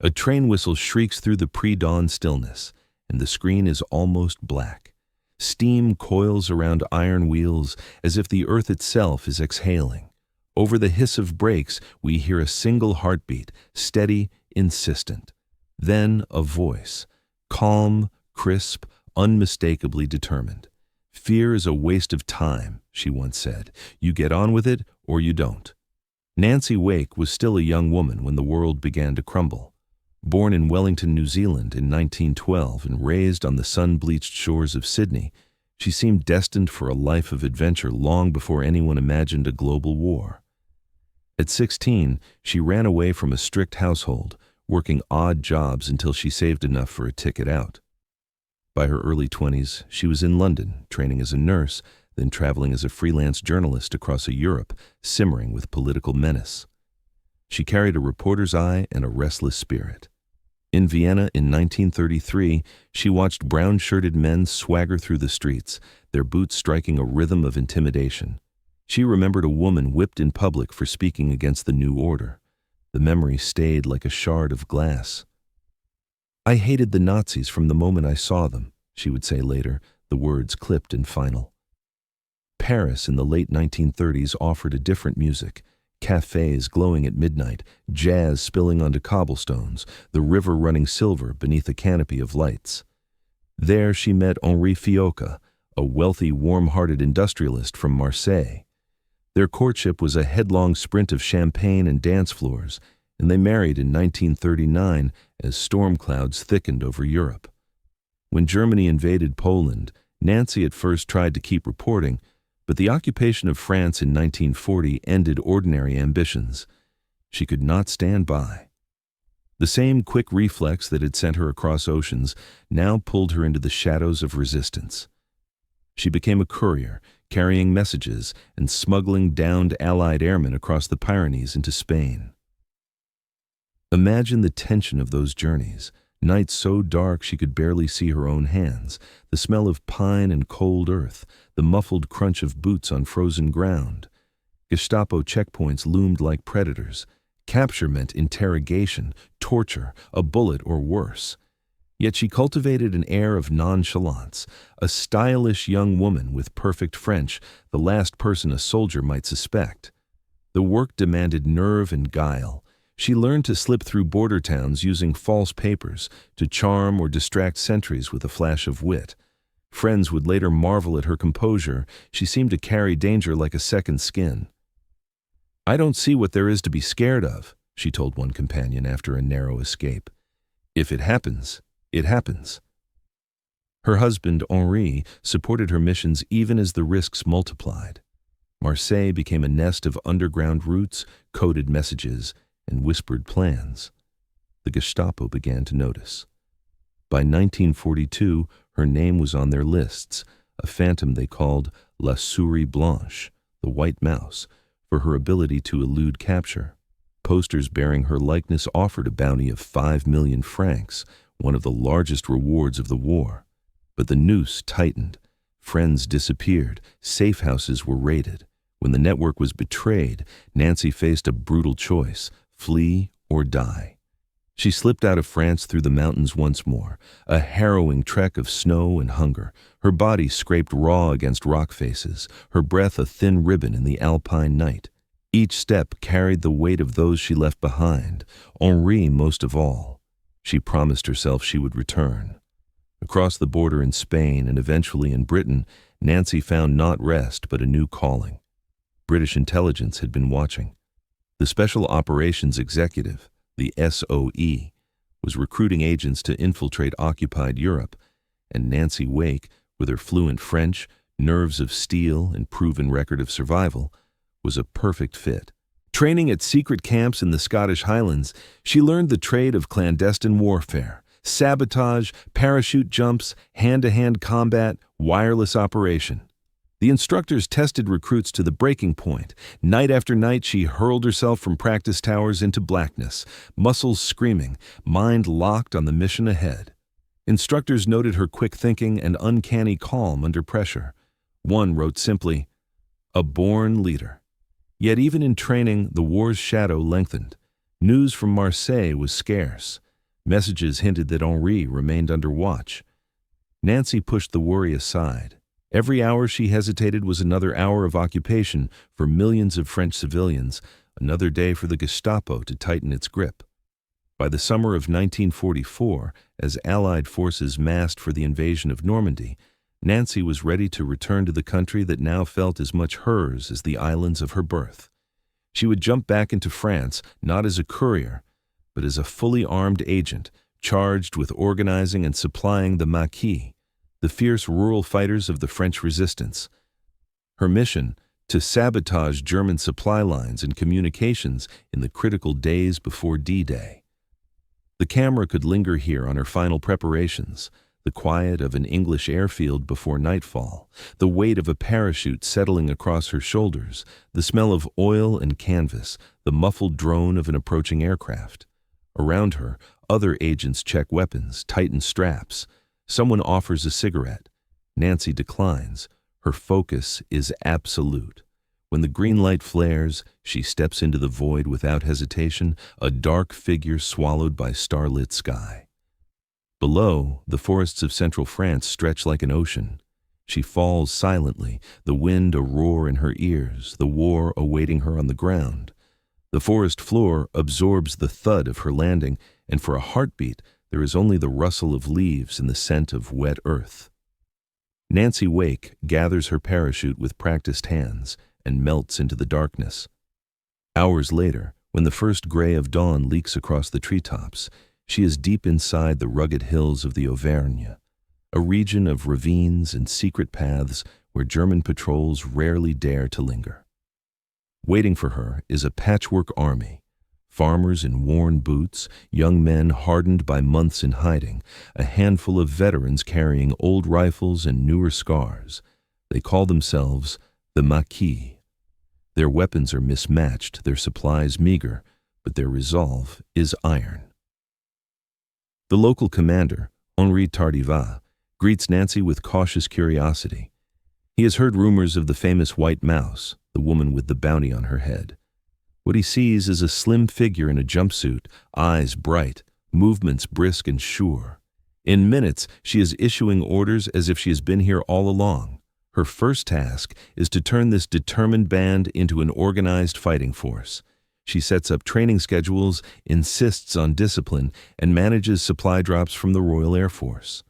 A train whistle shrieks through the pre-dawn stillness, and the screen is almost black. Steam coils around iron wheels as if the earth itself is exhaling. Over the hiss of brakes, we hear a single heartbeat, steady, insistent. Then a voice, calm, crisp, unmistakably determined. "Fear is a waste of time," she once said. "You get on with it or you don't." Nancy Wake was still a young woman when the world began to crumble. Born in Wellington, New Zealand in 1912 and raised on the sun-bleached shores of Sydney, she seemed destined for a life of adventure long before anyone imagined a global war. At 16, she ran away from a strict household, working odd jobs until she saved enough for a ticket out. By her early 20s, she was in London, training as a nurse, then traveling as a freelance journalist across a Europe simmering with political menace. She carried a reporter's eye and a restless spirit. In Vienna in 1933, she watched brown-shirted men swagger through the streets, their boots striking a rhythm of intimidation. She remembered a woman whipped in public for speaking against the new order. The memory stayed like a shard of glass. "I hated the Nazis from the moment I saw them," she would say later, the words clipped and final. Paris in the late 1930s offered a different music. Cafes glowing at midnight, jazz spilling onto cobblestones, the river running silver beneath a canopy of lights. There she met Henri Fiocca, a wealthy, warm-hearted industrialist from Marseille. Their courtship was a headlong sprint of champagne and dance floors, and they married in 1939 as storm clouds thickened over Europe. When Germany invaded Poland, Nancy at first tried to keep reporting, but the occupation of France in 1940 ended ordinary ambitions. She could not stand by. The same quick reflex that had sent her across oceans now pulled her into the shadows of resistance. She became a courier, carrying messages and smuggling downed Allied airmen across the Pyrenees into Spain. Imagine the tension of those journeys. Nights so dark she could barely see her own hands, the smell of pine and cold earth, the muffled crunch of boots on frozen ground. Gestapo checkpoints loomed like predators. Capture meant interrogation, torture, a bullet or worse. Yet she cultivated an air of nonchalance, a stylish young woman with perfect French, the last person a soldier might suspect. The work demanded nerve and guile. She learned to slip through border towns using false papers, to charm or distract sentries with a flash of wit. Friends would later marvel at her composure. She seemed to carry danger like a second skin. "I don't see what there is to be scared of," she told one companion after a narrow escape. "If it happens, it happens." Her husband, Henri, supported her missions even as the risks multiplied. Marseille became a nest of underground routes, coded messages, and whispered plans. The Gestapo began to notice. By 1942, her name was on their lists, a phantom they called La Souris Blanche, the white mouse, for her ability to elude capture. Posters bearing her likeness offered a bounty of 5 million francs, one of the largest rewards of the war. But the noose tightened. Friends disappeared. Safe houses were raided. When the network was betrayed, Nancy faced a brutal choice: flee or die. She slipped out of France through the mountains once more, a harrowing trek of snow and hunger, her body scraped raw against rock faces, her breath a thin ribbon in the alpine night. Each step carried the weight of those she left behind, Henri most of all. She promised herself she would return. Across the border in Spain and eventually in Britain, Nancy found not rest but a new calling. British intelligence had been watching. The Special Operations Executive, the SOE, was recruiting agents to infiltrate occupied Europe, and Nancy Wake, with her fluent French, nerves of steel, and proven record of survival, was a perfect fit. Training at secret camps in the Scottish Highlands, she learned the trade of clandestine warfare: sabotage, parachute jumps, hand-to-hand combat, wireless operation. The instructors tested recruits to the breaking point. Night after night, she hurled herself from practice towers into blackness, muscles screaming, mind locked on the mission ahead. Instructors noted her quick thinking and uncanny calm under pressure. One wrote simply, "A born leader." Yet even in training, the war's shadow lengthened. News from Marseille was scarce. Messages hinted that Henri remained under watch. Nancy pushed the worry aside. Every hour she hesitated was another hour of occupation for millions of French civilians, another day for the Gestapo to tighten its grip. By the summer of 1944, as Allied forces massed for the invasion of Normandy, Nancy was ready to return to the country that now felt as much hers as the islands of her birth. She would jump back into France, not as a courier, but as a fully armed agent, charged with organizing and supplying the Maquis, the fierce rural fighters of the French resistance. Her mission, to sabotage German supply lines and communications in the critical days before D-Day. The camera could linger here on her final preparations, the quiet of an English airfield before nightfall, the weight of a parachute settling across her shoulders, the smell of oil and canvas, the muffled drone of an approaching aircraft. Around her, other agents check weapons, tighten straps. Someone offers a cigarette. Nancy declines. Her focus is absolute. When the green light flares, she steps into the void without hesitation, a dark figure swallowed by starlit sky. Below, the forests of central France stretch like an ocean. She falls silently, the wind a roar in her ears, the war awaiting her on the ground. The forest floor absorbs the thud of her landing, and for a heartbeat, there is only the rustle of leaves and the scent of wet earth. Nancy Wake gathers her parachute with practiced hands and melts into the darkness. Hours later, when the first gray of dawn leaks across the treetops, she is deep inside the rugged hills of the Auvergne, a region of ravines and secret paths where German patrols rarely dare to linger. Waiting for her is a patchwork army, farmers in worn boots, young men hardened by months in hiding, a handful of veterans carrying old rifles and newer scars. They call themselves the Maquis. Their weapons are mismatched, their supplies meager, but their resolve is iron. The local commander, Henri Tardivat, greets Nancy with cautious curiosity. He has heard rumors of the famous white mouse, the woman with the bounty on her head. What he sees is a slim figure in a jumpsuit, eyes bright, movements brisk and sure. In minutes, she is issuing orders as if she has been here all along. Her first task is to turn this determined band into an organized fighting force. She sets up training schedules, insists on discipline, and manages supply drops from the Royal Air Force.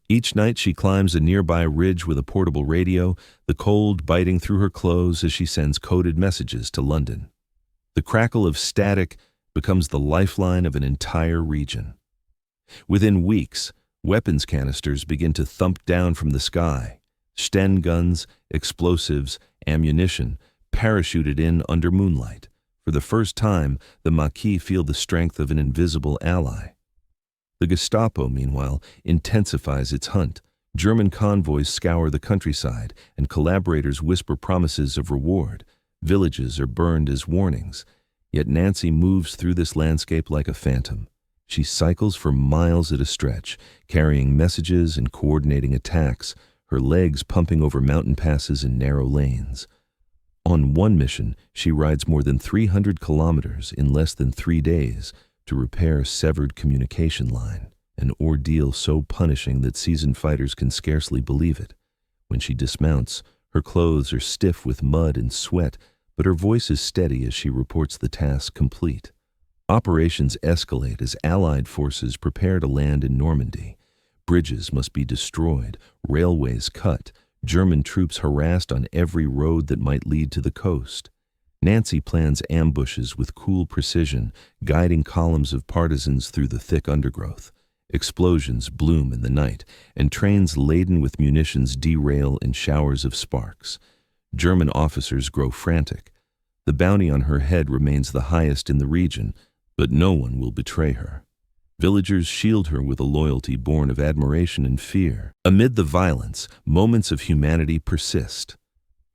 Each night she climbs a nearby ridge with a portable radio, the cold biting through her clothes as she sends coded messages to London. The crackle of static becomes the lifeline of an entire region. Within weeks, weapons canisters begin to thump down from the sky. Sten guns, explosives, ammunition, parachuted in under moonlight. For the first time, the Maquis feel the strength of an invisible ally. The Gestapo, meanwhile, intensifies its hunt. German convoys scour the countryside, and collaborators whisper promises of reward. Villages are burned as warnings. Yet Nancy moves through this landscape like a phantom. She cycles for miles at a stretch, carrying messages and coordinating attacks, her legs pumping over mountain passes and narrow lanes. On one mission, she rides more than 300 kilometers in less than 3 days to repair a severed communication line, an ordeal so punishing that seasoned fighters can scarcely believe it. When she dismounts, her clothes are stiff with mud and sweat, but her voice is steady as she reports the task complete. Operations escalate as Allied forces prepare to land in Normandy. Bridges must be destroyed, railways cut, German troops harassed on every road that might lead to the coast. Nancy plans ambushes with cool precision, guiding columns of partisans through the thick undergrowth. Explosions bloom in the night, and trains laden with munitions derail in showers of sparks. German officers grow frantic. The bounty on her head remains the highest in the region, but no one will betray her. Villagers shield her with a loyalty born of admiration and fear. Amid the violence, moments of humanity persist.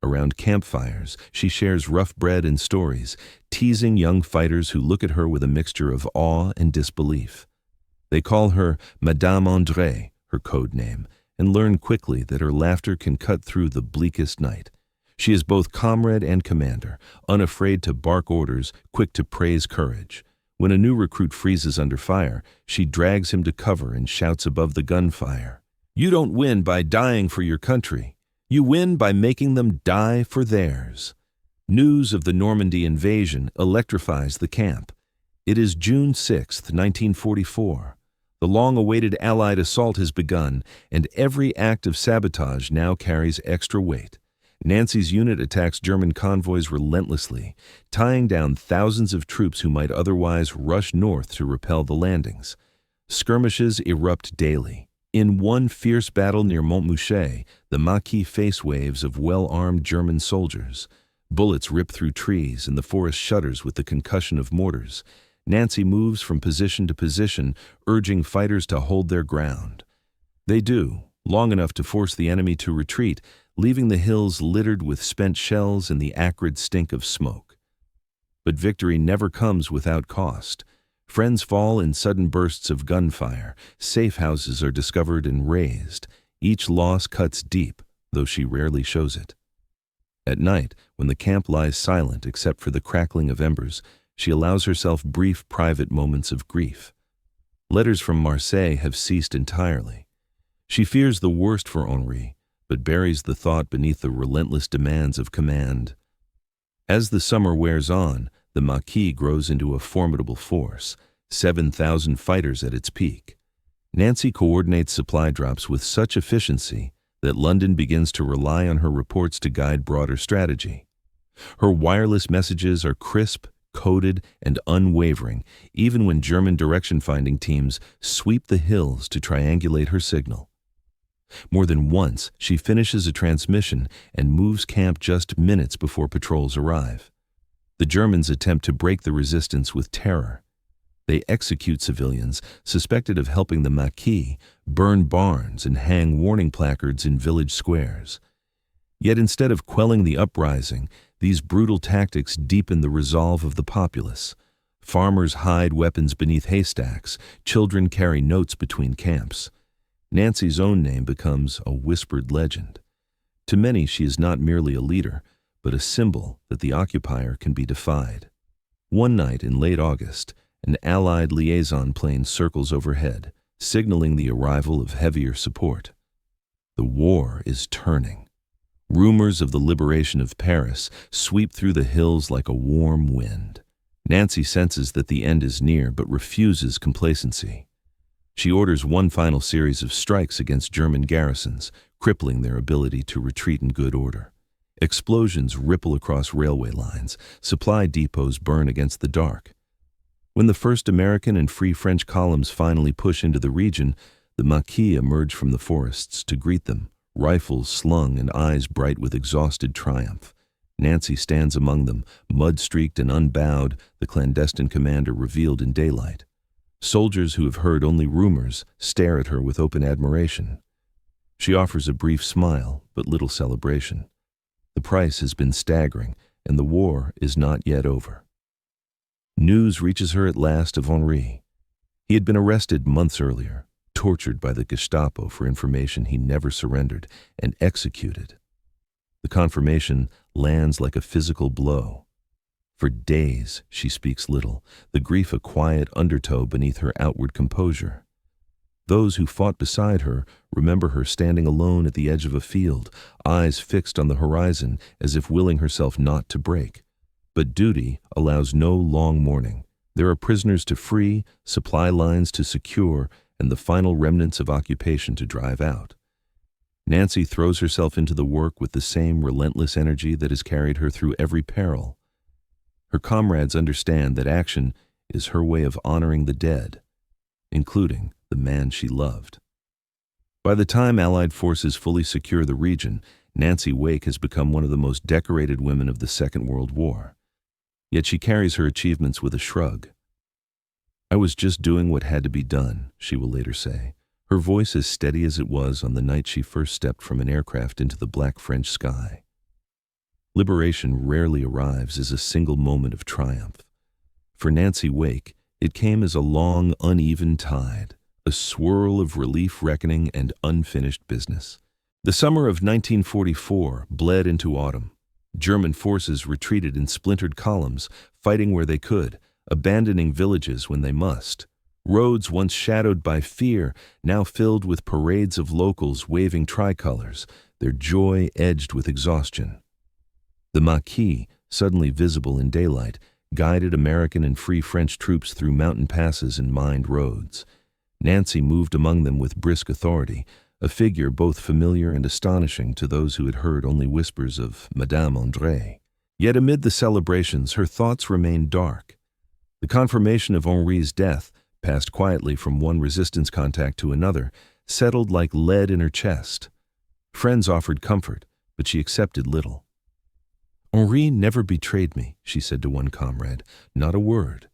Around campfires, she shares rough bread and stories, teasing young fighters who look at her with a mixture of awe and disbelief. They call her Madame André, her code name, and learn quickly that her laughter can cut through the bleakest night. She is both comrade and commander, unafraid to bark orders, quick to praise courage. When a new recruit freezes under fire, she drags him to cover and shouts above the gunfire, "You don't win by dying for your country. You win by making them die for theirs." News of the Normandy invasion electrifies the camp. It is June 6, 1944. The long-awaited Allied assault has begun, and every act of sabotage now carries extra weight. Nancy's unit attacks German convoys relentlessly, tying down thousands of troops who might otherwise rush north to repel the landings. Skirmishes erupt daily. In one fierce battle near Montmouchet, the Maquis face waves of well-armed German soldiers. Bullets rip through trees, and the forest shudders with the concussion of mortars. Nancy moves from position to position, urging fighters to hold their ground. They do, long enough to force the enemy to retreat, leaving the hills littered with spent shells and the acrid stink of smoke. But victory never comes without cost. Friends fall in sudden bursts of gunfire. Safe houses are discovered and razed. Each loss cuts deep, though she rarely shows it. At night, when the camp lies silent except for the crackling of embers, she allows herself brief private moments of grief. Letters from Marseille have ceased entirely. She fears the worst for Henri, but buries the thought beneath the relentless demands of command. As the summer wears on, the Maquis grows into a formidable force, 7,000 fighters at its peak. Nancy coordinates supply drops with such efficiency that London begins to rely on her reports to guide broader strategy. Her wireless messages are crisp, coded, and unwavering, even when German direction-finding teams sweep the hills to triangulate her signal. More than once, she finishes a transmission and moves camp just minutes before patrols arrive. The Germans attempt to break the resistance with terror. They execute civilians suspected of helping the Maquis, burn barns, and hang warning placards in village squares. Yet instead of quelling the uprising, these brutal tactics deepen the resolve of the populace. Farmers hide weapons beneath haystacks, children carry notes between camps. Nancy's own name becomes a whispered legend. To many, she is not merely a leader, but a symbol that the occupier can be defied. One night in late August, an Allied liaison plane circles overhead, signaling the arrival of heavier support. The war is turning. Rumors of the liberation of Paris sweep through the hills like a warm wind. Nancy senses that the end is near, but refuses complacency. She orders one final series of strikes against German garrisons, crippling their ability to retreat in good order. Explosions ripple across railway lines. Supply depots burn against the dark. When the first American and Free French columns finally push into the region, the Maquis emerge from the forests to greet them, rifles slung and eyes bright with exhausted triumph. Nancy stands among them, mud-streaked and unbowed, the clandestine commander revealed in daylight. Soldiers who have heard only rumors stare at her with open admiration. She offers a brief smile, but little celebration. The price has been staggering, and the war is not yet over. News reaches her at last of Henri. He had been arrested months earlier, tortured by the Gestapo for information he never surrendered, and executed. The confirmation lands like a physical blow. For days, she speaks little, the grief a quiet undertow beneath her outward composure. Those who fought beside her remember her standing alone at the edge of a field, eyes fixed on the horizon as if willing herself not to break. But duty allows no long mourning. There are prisoners to free, supply lines to secure, and the final remnants of occupation to drive out. Nancy throws herself into the work with the same relentless energy that has carried her through every peril. Her comrades understand that action is her way of honoring the dead, including the man she loved. By the time Allied forces fully secure the region, Nancy Wake has become one of the most decorated women of the Second World War. Yet she carries her achievements with a shrug. "I was just doing what had to be done," she will later say, her voice as steady as it was on the night she first stepped from an aircraft into the black French sky. Liberation rarely arrives as a single moment of triumph. For Nancy Wake, it came as a long, uneven tide, a swirl of relief reckoning and unfinished business. The summer of 1944 bled into autumn. German forces retreated in splintered columns, fighting where they could, abandoning villages when they must. Roads once shadowed by fear, now filled with parades of locals waving tricolors, their joy edged with exhaustion. The Maquis, suddenly visible in daylight, guided American and Free French troops through mountain passes and mined roads. Nancy moved among them with brisk authority, a figure both familiar and astonishing to those who had heard only whispers of Madame André. Yet amid the celebrations, her thoughts remained dark. The confirmation of Henri's death, passed quietly from one resistance contact to another, settled like lead in her chest. Friends offered comfort, but she accepted little. "Henri never betrayed me," she said to one comrade, "not a word."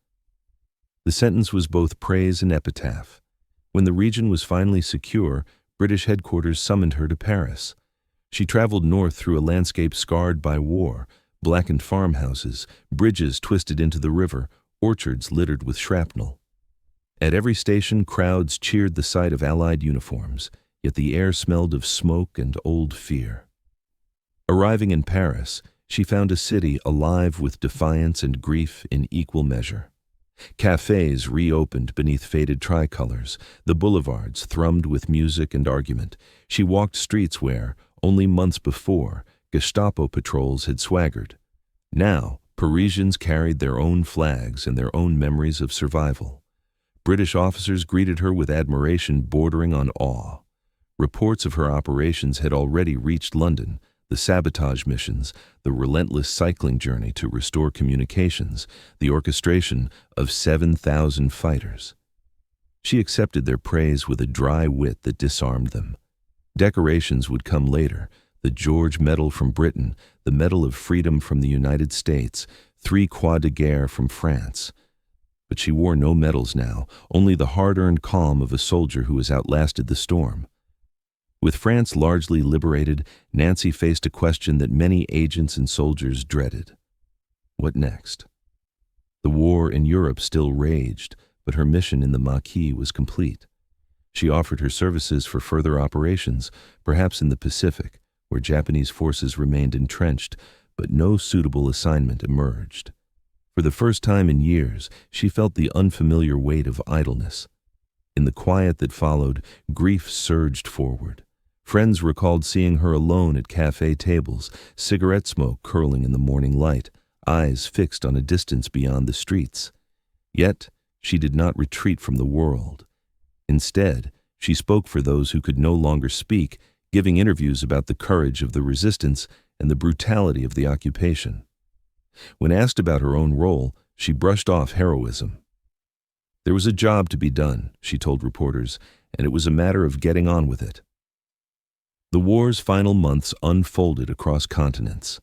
The sentence was both praise and epitaph. When the region was finally secure, British headquarters summoned her to Paris. She traveled north through a landscape scarred by war, blackened farmhouses, bridges twisted into the river, orchards littered with shrapnel. At every station, crowds cheered the sight of Allied uniforms, yet the air smelled of smoke and old fear. Arriving in Paris, she found a city alive with defiance and grief in equal measure. Cafes reopened beneath faded tricolors, the boulevards thrummed with music and argument. She walked streets where, only months before, Gestapo patrols had swaggered. Now, Parisians carried their own flags and their own memories of survival. British officers greeted her with admiration bordering on awe. Reports of her operations had already reached London, the sabotage missions, the relentless cycling journey to restore communications, the orchestration of 7,000 fighters. She accepted their praise with a dry wit that disarmed them. Decorations would come later, the George Medal from Britain, the Medal of Freedom from the United States, 3 Croix de Guerre from France. But she wore no medals now, only the hard-earned calm of a soldier who has outlasted the storm. With France largely liberated, Nancy faced a question that many agents and soldiers dreaded. What next? The war in Europe still raged, but her mission in the Maquis was complete. She offered her services for further operations, perhaps in the Pacific, where Japanese forces remained entrenched, but no suitable assignment emerged. For the first time in years, she felt the unfamiliar weight of idleness. In the quiet that followed, grief surged forward. Friends recalled seeing her alone at cafe tables, cigarette smoke curling in the morning light, eyes fixed on a distance beyond the streets. Yet, she did not retreat from the world. Instead, she spoke for those who could no longer speak, giving interviews about the courage of the resistance and the brutality of the occupation. When asked about her own role, she brushed off heroism. There was a job to be done, she told reporters, and it was a matter of getting on with it. The war's final months unfolded across continents.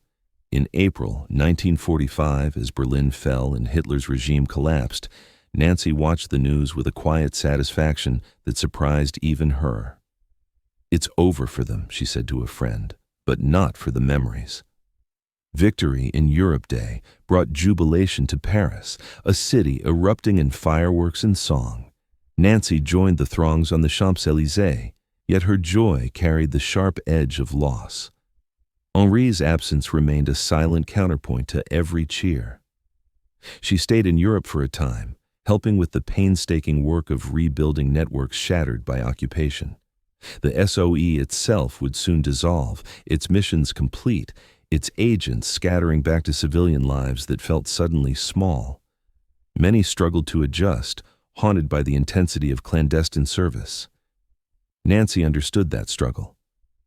In April 1945, as Berlin fell and Hitler's regime collapsed, Nancy watched the news with a quiet satisfaction that surprised even her. "It's over for them," she said to a friend, "but not for the memories." Victory in Europe Day brought jubilation to Paris, a city erupting in fireworks and song. Nancy joined the throngs on the Champs-Élysées, yet her joy carried the sharp edge of loss. Henri's absence remained a silent counterpoint to every cheer. She stayed in Europe for a time, helping with the painstaking work of rebuilding networks shattered by occupation. The SOE itself would soon dissolve, its missions complete, its agents scattering back to civilian lives that felt suddenly small. Many struggled to adjust, haunted by the intensity of clandestine service. Nancy understood that struggle.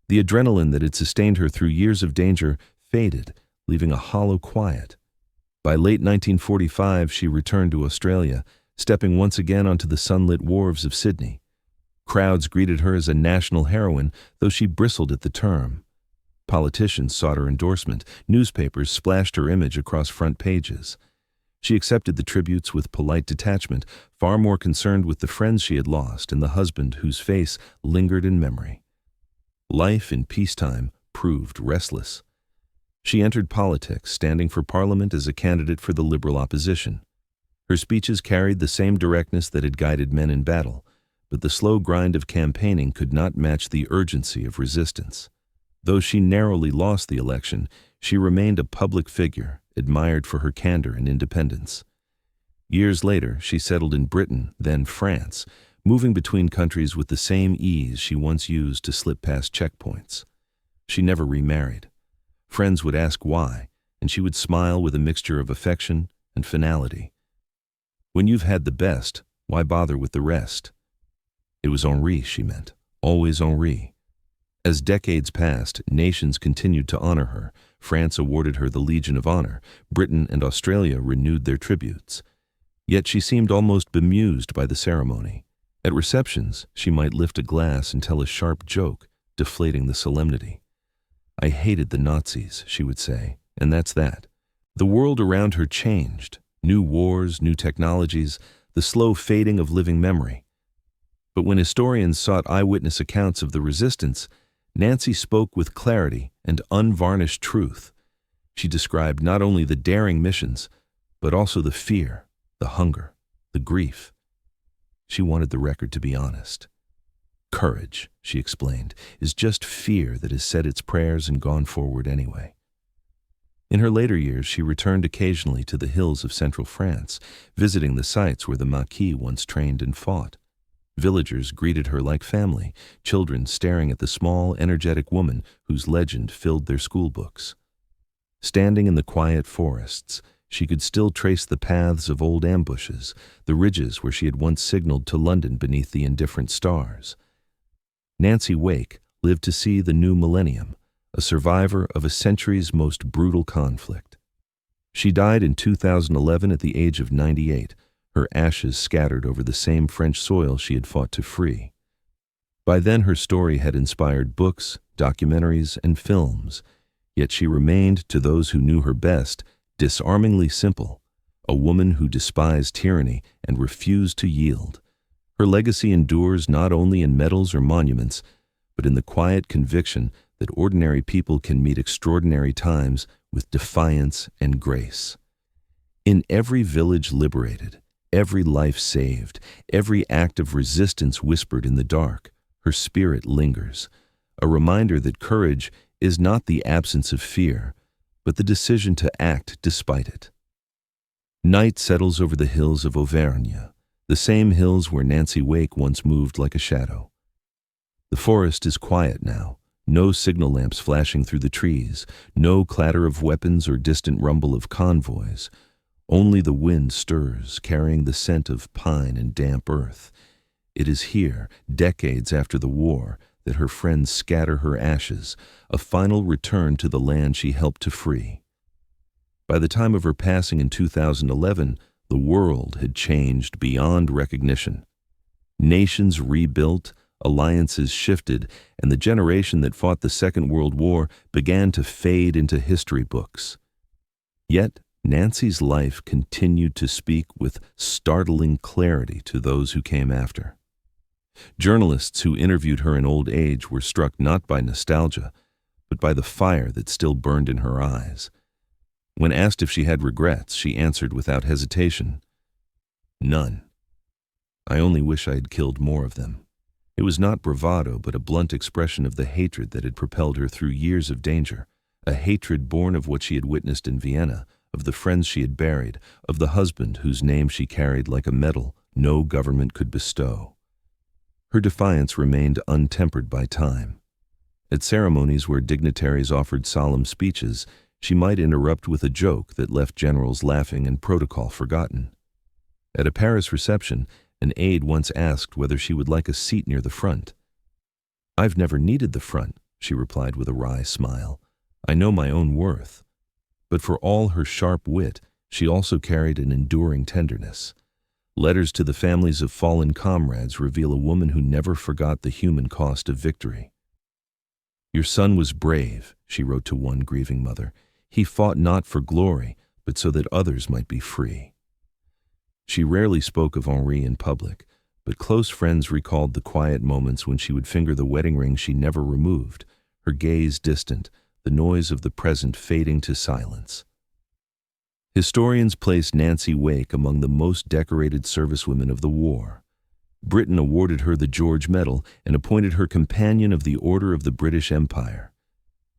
The adrenaline that had sustained her through years of danger faded, leaving a hollow quiet. By late 1945, she returned to Australia, stepping once again onto the sunlit wharves of Sydney. Crowds greeted her as a national heroine, though she bristled at the term. Politicians sought her endorsement. Newspapers splashed her image across front pages. She accepted the tributes with polite detachment, far more concerned with the friends she had lost and the husband whose face lingered in memory. Life in peacetime proved restless. She entered politics, standing for Parliament as a candidate for the Liberal opposition. Her speeches carried the same directness that had guided men in battle, but the slow grind of campaigning could not match the urgency of resistance. Though she narrowly lost the election, she remained a public figure, admired for her candor and independence. Years later, she settled in Britain, then France, moving between countries with the same ease she once used to slip past checkpoints. She never remarried. Friends would ask why, and she would smile with a mixture of affection and finality. When you've had the best, why bother with the rest? It was Henri she meant, always Henri. As decades passed, nations continued to honor her. France awarded her the Legion of Honor. Britain and Australia renewed their tributes. Yet she seemed almost bemused by the ceremony. At receptions, she might lift a glass and tell a sharp joke, deflating the solemnity. "I hated the Nazis," she would say, and that's that. The world around her changed. New wars, new technologies, the slow fading of living memory. But when historians sought eyewitness accounts of the resistance, Nancy spoke with clarity and unvarnished truth. She described not only the daring missions, but also the fear, the hunger, the grief. She wanted the record to be honest. Courage, she explained, is just fear that has said its prayers and gone forward anyway. In her later years, she returned occasionally to the hills of central France, visiting the sites where the Maquis once trained and fought. Villagers greeted her like family, children staring at the small, energetic woman whose legend filled their school books. Standing in the quiet forests, she could still trace the paths of old ambushes, the ridges where she had once signaled to London beneath the indifferent stars. Nancy Wake lived to see the new millennium, a survivor of a century's most brutal conflict. She died in 2011 at the age of 98, her ashes scattered over the same French soil she had fought to free. By then her story had inspired books, documentaries, and films, yet she remained, to those who knew her best, disarmingly simple, a woman who despised tyranny and refused to yield. Her legacy endures not only in medals or monuments, but in the quiet conviction that ordinary people can meet extraordinary times with defiance and grace. In every village liberated, every life saved, every act of resistance whispered in the dark, her spirit lingers, a reminder that courage is not the absence of fear, but the decision to act despite it. Night settles over the hills of Auvergne, the same hills where Nancy Wake once moved like a shadow. The forest is quiet now, no signal lamps flashing through the trees, no clatter of weapons or distant rumble of convoys. Only the wind stirs, carrying the scent of pine and damp earth. It is here, decades after the war, that her friends scatter her ashes, a final return to the land she helped to free. By the time of her passing in 2011, the world had changed beyond recognition. Nations rebuilt, alliances shifted, and the generation that fought the Second World War began to fade into history books. Yet, Nancy's life continued to speak with startling clarity to those who came after. Journalists who interviewed her in old age were struck not by nostalgia, but by the fire that still burned in her eyes. When asked if she had regrets, she answered without hesitation, "None. I only wish I had killed more of them." It was not bravado, but a blunt expression of the hatred that had propelled her through years of danger, a hatred born of what she had witnessed in Vienna, of the friends she had buried, of the husband whose name she carried like a medal no government could bestow. Her defiance remained untempered by time. At ceremonies where dignitaries offered solemn speeches, she might interrupt with a joke that left generals laughing and protocol forgotten. At a Paris reception, an aide once asked whether she would like a seat near the front. "I've never needed the front," she replied with a wry smile. "I know my own worth." But for all her sharp wit, she also carried an enduring tenderness. Letters to the families of fallen comrades reveal a woman who never forgot the human cost of victory. "Your son was brave," she wrote to one grieving mother. "He fought not for glory, but so that others might be free." She rarely spoke of Henri in public, but close friends recalled the quiet moments when she would finger the wedding ring she never removed, her gaze distant, the noise of the present fading to silence. Historians place Nancy Wake among the most decorated servicewomen of the war. Britain awarded her the George Medal and appointed her Companion of the Order of the British Empire.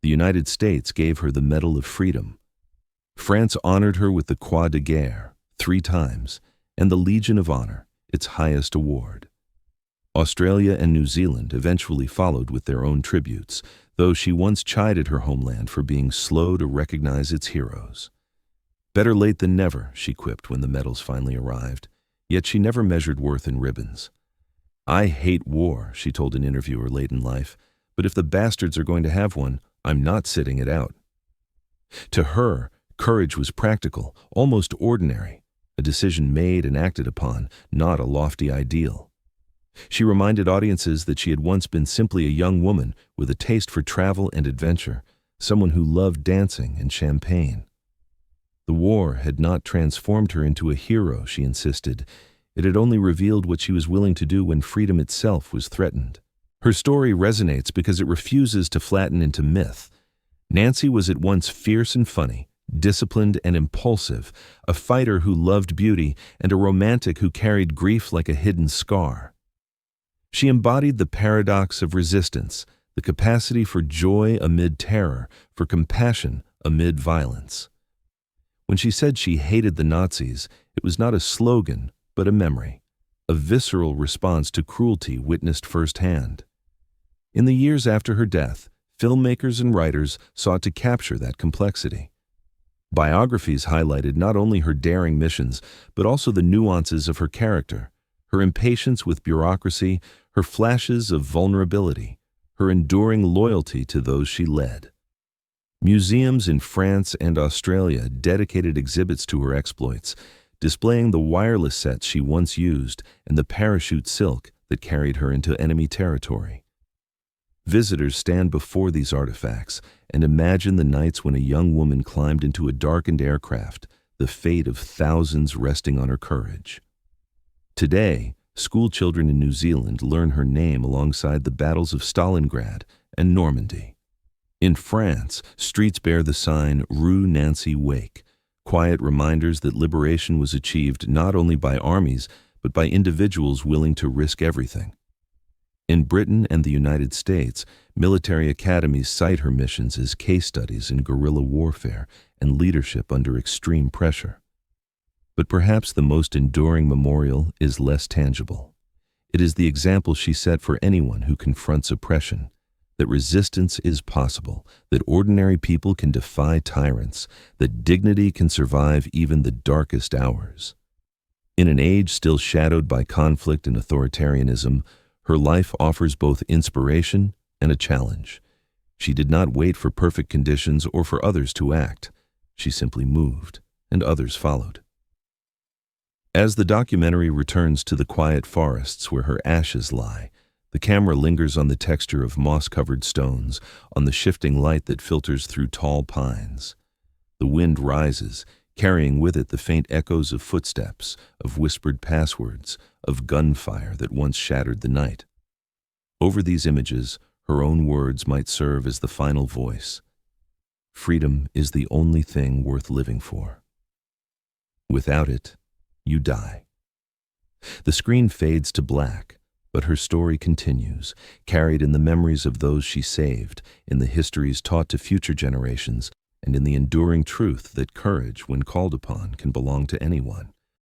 The United States gave her the Medal of Freedom. France honored her with the Croix de Guerre 3 times, and the Legion of Honor, its highest award. Australia and New Zealand eventually followed with their own tributes, though she once chided her homeland for being slow to recognize its heroes. "Better late than never," she quipped when the medals finally arrived, yet she never measured worth in ribbons. "I hate war," she told an interviewer late in life, "but if the bastards are going to have one, I'm not sitting it out." To her, courage was practical, almost ordinary, a decision made and acted upon, not a lofty ideal. She reminded audiences that she had once been simply a young woman with a taste for travel and adventure, someone who loved dancing and champagne. The war had not transformed her into a hero, she insisted. It had only revealed what she was willing to do when freedom itself was threatened. Her story resonates because it refuses to flatten into myth. Nancy was at once fierce and funny, disciplined and impulsive, a fighter who loved beauty, and a romantic who carried grief like a hidden scar. She embodied the paradox of resistance, the capacity for joy amid terror, for compassion amid violence. When she said she hated the Nazis, it was not a slogan, but a memory, a visceral response to cruelty witnessed firsthand. In the years after her death, filmmakers and writers sought to capture that complexity. Biographies highlighted not only her daring missions, but also the nuances of her character, her impatience with bureaucracy, her flashes of vulnerability, her enduring loyalty to those she led. Museums in France and Australia dedicated exhibits to her exploits, displaying the wireless sets she once used and the parachute silk that carried her into enemy territory. Visitors stand before these artifacts and imagine the nights when a young woman climbed into a darkened aircraft, the fate of thousands resting on her courage. Today, school children in New Zealand learn her name alongside the battles of Stalingrad and Normandy. In France, streets bear the sign Rue Nancy Wake, quiet reminders that liberation was achieved not only by armies, but by individuals willing to risk everything. In Britain and the United States, military academies cite her missions as case studies in guerrilla warfare and leadership under extreme pressure. But perhaps the most enduring memorial is less tangible. It is the example she set for anyone who confronts oppression, that resistance is possible, that ordinary people can defy tyrants, that dignity can survive even the darkest hours. In an age still shadowed by conflict and authoritarianism, her life offers both inspiration and a challenge. She did not wait for perfect conditions or for others to act. She simply moved, and others followed. As the documentary returns to the quiet forests where her ashes lie, the camera lingers on the texture of moss-covered stones, on the shifting light that filters through tall pines. The wind rises, carrying with it the faint echoes of footsteps, of whispered passwords, of gunfire that once shattered the night. Over these images, her own words might serve as the final voice. Freedom is the only thing worth living for. Without it, you die. The screen fades to black, but her story continues, carried in the memories of those she saved, in the histories taught to future generations, and in the enduring truth that courage, when called upon, can belong to anyone.